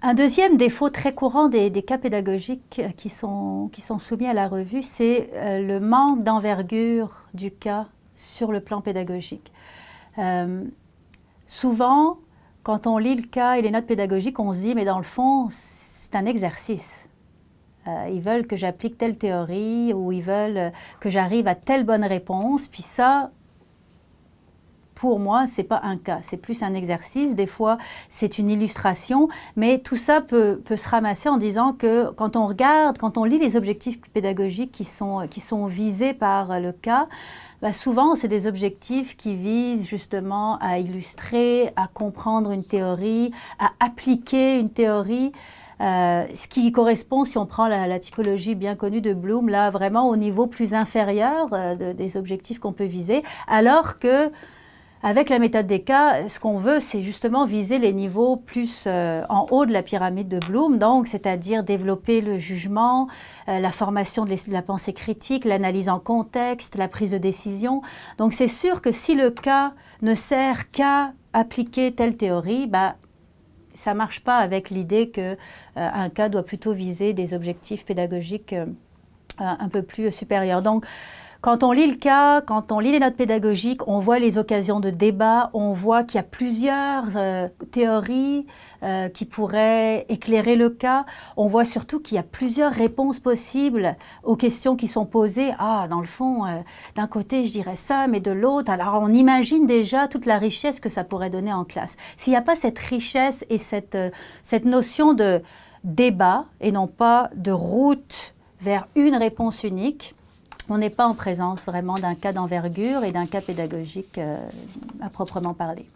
Un deuxième défaut très courant des cas pédagogiques qui sont soumis à la revue, c'est le manque d'envergure du cas sur le plan pédagogique. Souvent, quand on lit le cas et les notes pédagogiques, on se dit, mais dans le fond, c'est un exercice. Ils veulent que j'applique telle théorie ou ils veulent que j'arrive à telle bonne réponse, puis ça, pour moi, ce n'est pas un cas, c'est plus un exercice. Des fois, c'est une illustration, mais tout ça peut se ramasser en disant que quand on regarde, quand on lit les objectifs pédagogiques qui sont visés par le cas, bah souvent, c'est des objectifs qui visent justement à illustrer, à comprendre une théorie, à appliquer une théorie. Ce qui correspond, si on prend la typologie bien connue de Bloom, là, vraiment au niveau plus inférieur des objectifs qu'on peut viser, alors que avec la méthode des cas, ce qu'on veut, c'est justement viser les niveaux plus en haut de la pyramide de Bloom, donc c'est-à-dire développer le jugement, la formation de la pensée critique, l'analyse en contexte, la prise de décision. Donc c'est sûr que si le cas ne sert qu'à appliquer telle théorie, bah, ça ne marche pas avec l'idée qu'un cas doit plutôt viser des objectifs pédagogiques un peu plus supérieurs. Donc, quand on lit le cas, quand on lit les notes pédagogiques, on voit les occasions de débat, on voit qu'il y a plusieurs théories qui pourraient éclairer le cas. On voit surtout qu'il y a plusieurs réponses possibles aux questions qui sont posées. Ah, dans le fond, d'un côté, je dirais ça, mais de l'autre. Alors, on imagine déjà toute la richesse que ça pourrait donner en classe. S'il n'y a pas cette richesse et cette notion de débat et non pas de route vers une réponse unique, on n'est pas en présence vraiment d'un cas d'envergure et d'un cas pédagogique à proprement parler.